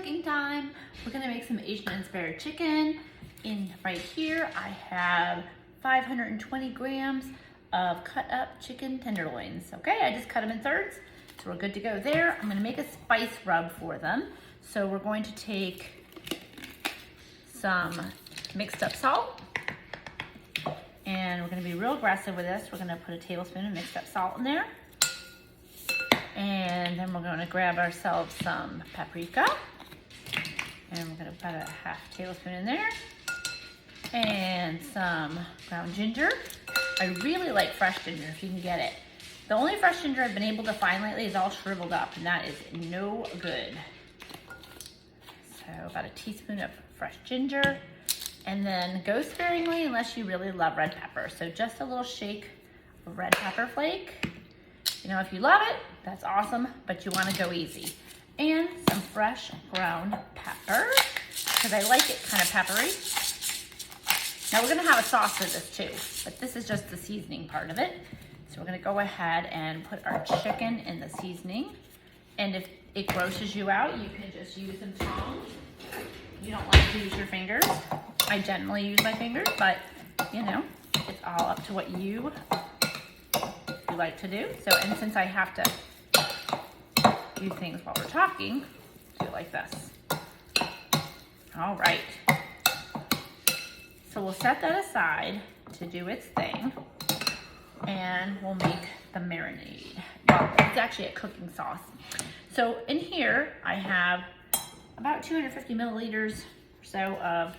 cooking time. We're gonna make some Asian inspired chicken. Right here, I have 520 grams of cut up chicken tenderloins. Okay, I just cut them in thirds, so we're good to go there. I'm gonna make a spice rub for them. So we're going to take some mixed up salt, and we're gonna be real aggressive with this. We're gonna put a tablespoon of mixed up salt in there. And then we're gonna grab ourselves some paprika. And we're gonna put a half tablespoon in there. And some ground ginger. I really like fresh ginger if you can get it. The only fresh ginger I've been able to find lately is all shriveled up, and that is no good. So about a teaspoon of fresh ginger. And then go sparingly unless you really love red pepper. So just a little shake of red pepper flake. You know, if you love it, that's awesome, but you wanna go easy. And some fresh ground pepper, because I like it kind of peppery. Now we're gonna have a sauce for this too, but this is just the seasoning part of it. So we're gonna go ahead and put our chicken in the seasoning. And if it grosses you out, you can just use some tongs. You don't like to use your fingers. I generally use my fingers, but you know, it's all up to what you like to do. So, and since I have to do things while we're talking, do it like this. All right. So we'll set that aside to do its thing, and we'll make the marinade. Well, it's actually a cooking sauce. So in here, I have about 250 milliliters or so of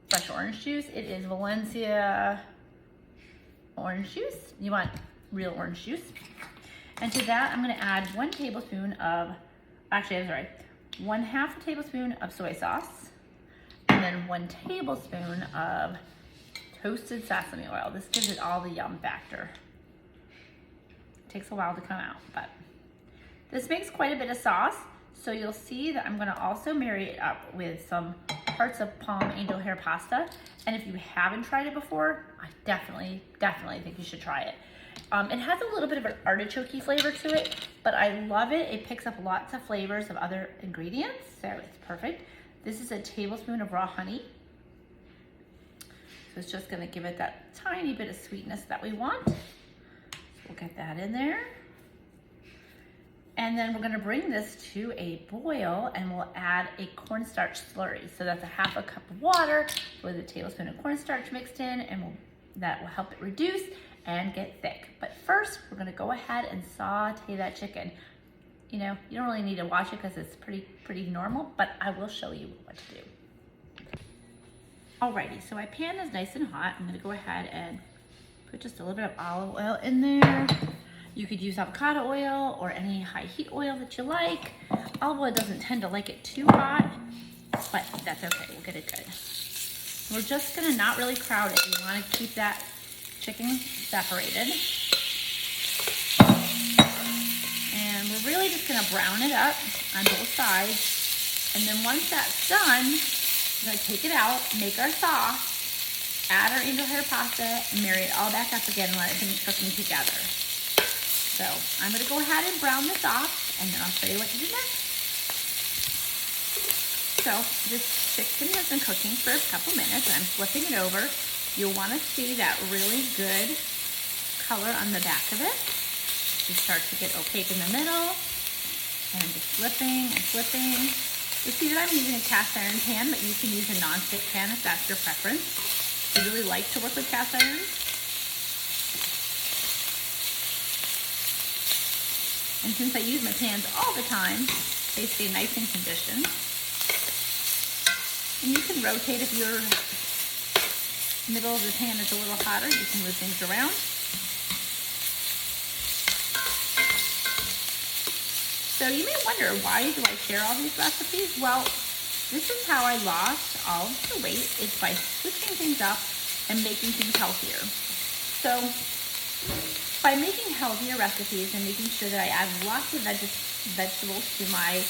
fresh orange juice. It is Valencia orange juice. You want real orange juice. And to that, I'm gonna add 1 tablespoon of, actually, I'm sorry, 1/2 tablespoon of soy sauce, and then 1 tablespoon of toasted sesame oil. This gives it all the yum factor. It takes a while to come out, but this makes quite a bit of sauce. So you'll see that I'm gonna also marry it up with some parts of palm angel hair pasta. And if you haven't tried it before, I definitely think you should try it. It has a little bit of an artichoke flavor to it, but I love it. It picks up lots of flavors of other ingredients, so it's perfect. This is a tablespoon of raw honey. So it's just gonna give it that tiny bit of sweetness that we want. So we'll get that in there. And then we're gonna bring this to a boil, and we'll add a cornstarch slurry. So that's a 1/2 cup of water with a tablespoon of cornstarch mixed in, and that will help it reduce and get thick. But first, we're gonna go ahead and saute that chicken. You know, you don't really need to watch it because it's pretty normal, but I will show you what to do. Alrighty, so my pan is nice and hot. I'm gonna go ahead and put just a little bit of olive oil in there. You could use avocado oil or any high heat oil that you like. Olive oil doesn't tend to like it too hot, but that's okay, we'll get it good. We're just gonna not really crowd it. You wanna keep that chicken separated. And we're really just gonna brown it up on both sides. And then once that's done, we're gonna take it out, make our sauce, add our angel hair pasta, and marry it all back up again and let it finish cooking together. So I'm gonna go ahead and brown this off, and then I'll show you what to do next. So this chicken has been cooking for a couple minutes, and I'm flipping it over. You'll want to see that really good color on the back of it. You start to get opaque in the middle, and I'm just flipping and flipping. You see that I'm using a cast iron pan, but you can use a non-stick pan if that's your preference. I really like to work with cast iron. And since I use my pans all the time, they stay nice and conditioned. And you can rotate if your middle of the pan is a little hotter, you can move things around. So you may wonder, why do I share all these recipes? Well, this is how I lost all of the weight, is by switching things up and making things healthier. So by making healthier recipes and making sure that I add lots of vegetables to my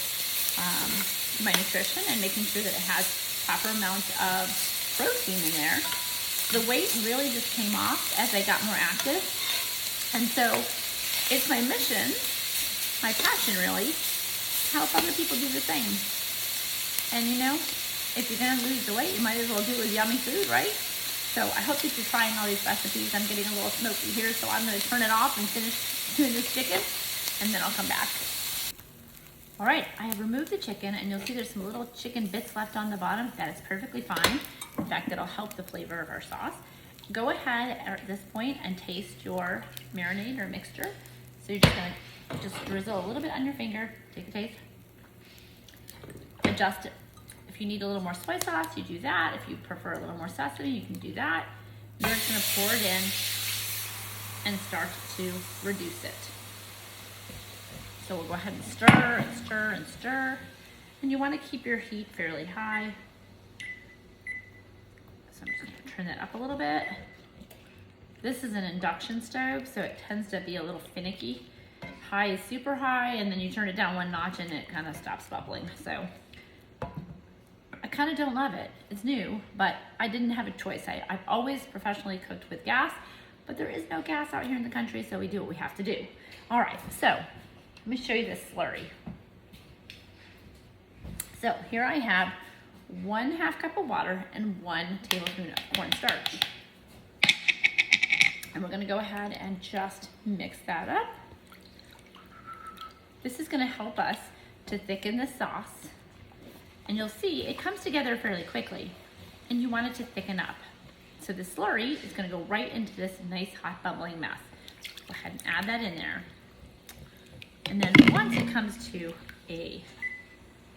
nutrition, and making sure that it has proper amount of protein in there, the weight really just came off as I got more active. And so it's my mission, my passion really, to help other people do the same. And you know, if you're gonna lose the weight, you might as well do it with yummy food, right? So I hope that you're trying all these recipes. I'm getting a little smoky here, so I'm gonna turn it off and finish doing this chicken, and then I'll come back. All right, I have removed the chicken, and you'll see there's some little chicken bits left on the bottom. That is perfectly fine. In fact, it'll help the flavor of our sauce. Go ahead at this point and taste your marinade or mixture. So you're just gonna just drizzle a little bit on your finger, take a taste. Adjust it. If you need a little more soy sauce, you do that. If you prefer a little more sesame, you can do that. You're just gonna pour it in and start to reduce it. So we'll go ahead and stir and stir and stir. And you wanna keep your heat fairly high. So I'm just gonna turn that up a little bit. This is an induction stove, so it tends to be a little finicky. High is super high, and then you turn it down one notch and it kind of stops bubbling. So I kind of don't love it. It's new, but I didn't have a choice. I've always professionally cooked with gas, but there is no gas out here in the country, so we do what we have to do. All right, so let me show you this slurry. So here I have 1/2 cup of water and 1 tablespoon of cornstarch. And we're gonna go ahead and just mix that up. This is gonna help us to thicken the sauce. And you'll see it comes together fairly quickly, and you want it to thicken up. So the slurry is gonna go right into this nice hot bubbling mess. Go ahead and add that in there. And then once it comes to a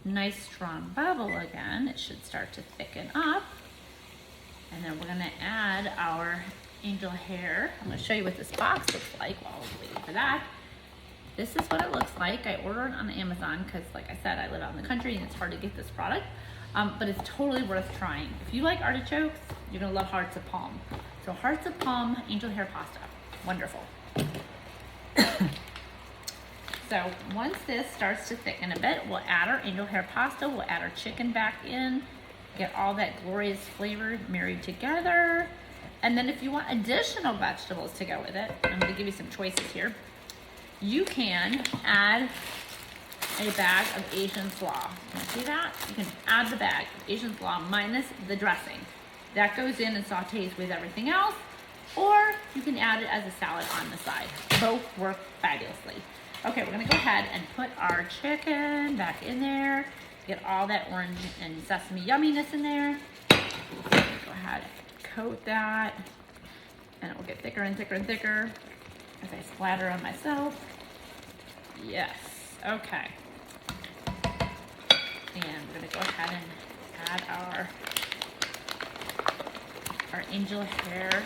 nice strong bubble again, it should start to thicken up. And then we're gonna add our angel hair. I'm gonna show you what this box looks like while we're waiting for that. This is what it looks like. I ordered it on Amazon because, like I said, I live out in the country and it's hard to get this product, but it's totally worth trying. If you like artichokes, you're gonna love hearts of palm. So hearts of palm, angel hair pasta, wonderful. So once this starts to thicken a bit, we'll add our angel hair pasta, we'll add our chicken back in, get all that glorious flavor married together. And then if you want additional vegetables to go with it, I'm gonna give you some choices here. You can add a bag of Asian slaw. Can you see that? You can add the bag of Asian slaw minus the dressing. That goes in and sautés with everything else, or you can add it as a salad on the side. Both work fabulously. Okay, we're gonna go ahead and put our chicken back in there, get all that orange and sesame yumminess in there. Go ahead and coat that, and it will get thicker and thicker and thicker as I splatter on myself. Yes, okay. And we're gonna go ahead and add our angel hair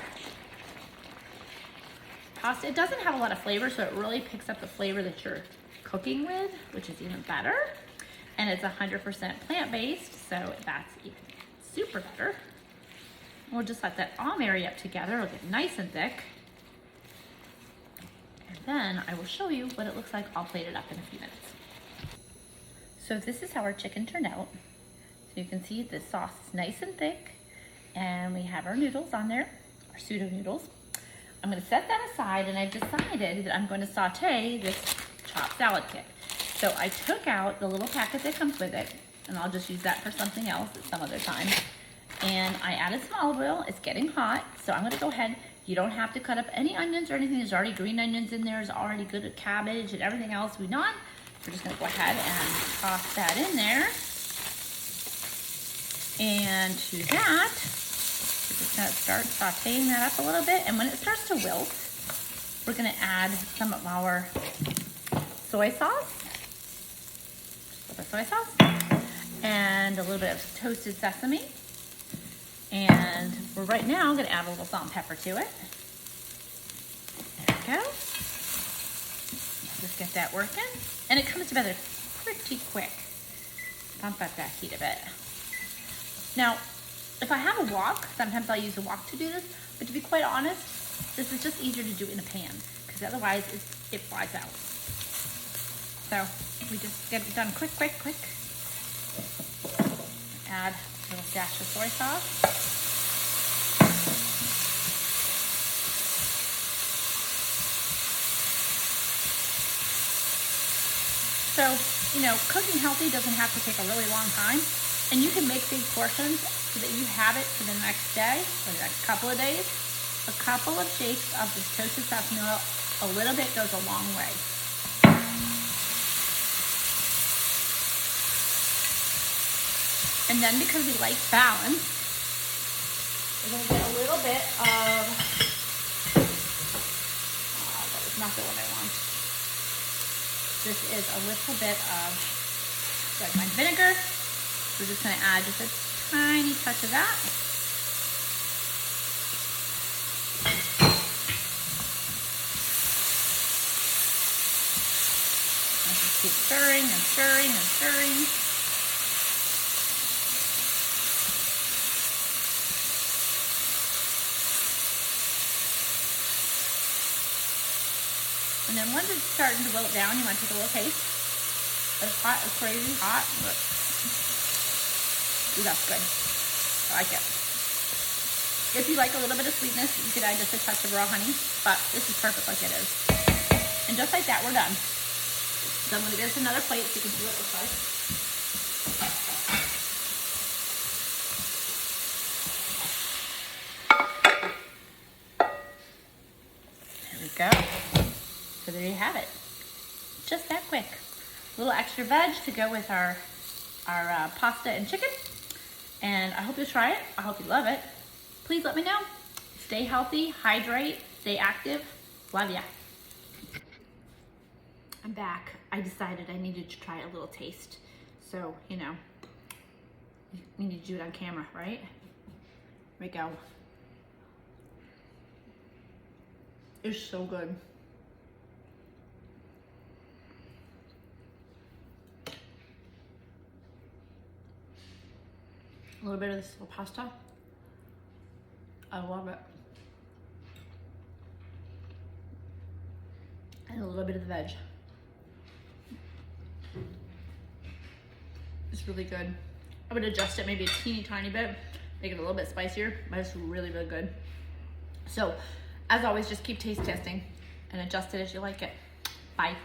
pasta. It doesn't have a lot of flavor, so it really picks up the flavor that you're cooking with, which is even better. And it's 100% plant-based, so that's even super better. We'll just let that all marry up together. It'll get nice and thick. And then I will show you what it looks like all plated up in a few minutes. So this is how our chicken turned out. So you can see the sauce is nice and thick, and we have our noodles on there, our pseudo noodles. I'm gonna set that aside, and I've decided that I'm going to saute this chopped salad kit. So I took out the little packet that comes with it, and I'll just use that for something else at some other time. And I added some olive oil. It's getting hot, so I'm gonna go ahead. You don't have to cut up any onions or anything. There's already green onions in there. There's already good cabbage and everything else we done. We're just gonna go ahead and toss that in there. And to that, we're just gonna start sauteing that up a little bit. And when it starts to wilt, we're gonna add some of our soy sauce, just a little bit of soy sauce, and a little bit of toasted sesame. And we're right now gonna add a little salt and pepper to it. There we go. Just get that working. And it comes together pretty quick. Bump up that heat a bit. Now, if I have a wok, sometimes I'll use a wok to do this, but to be quite honest, this is just easier to do in a pan, because otherwise it flies out. So we just get it done quick. Add a little dash of soy sauce. So, you know, cooking healthy doesn't have to take a really long time. And you can make big portions so that you have it for the next day or the next couple of days. A couple of shakes of this toasted sesame oil, a little bit goes a long way. And then because we like balance, we're gonna get a little bit of, that was not the one I want. This is a little bit of red wine vinegar. We're just gonna add just a tiny touch of that. Let's just keep stirring and stirring and stirring. And then once it's starting to wilt down, you want to take a little taste. It's hot, it's crazy hot, but ooh, that's good. I like it. If you like a little bit of sweetness, you could add just a touch of raw honey, but this is perfect like it is. And just like that, we're done. So I'm going to get us another plate so you can see what it looks like. There we go. So there you have it. Just that quick. A little extra veg to go with our pasta and chicken. And I hope you try it. I hope you love it. Please let me know. Stay healthy, hydrate, stay active. Love ya. I'm back. I decided I needed to try a little taste. So, you know, we need to do it on camera, right? Here we go. It's so good. A little bit of this little pasta. I love it. And a little bit of the veg. It's really good. I would adjust it maybe a teeny tiny bit, make it a little bit spicier, but it's really, really good. So, as always, just keep taste testing and adjust it as you like it. Bye.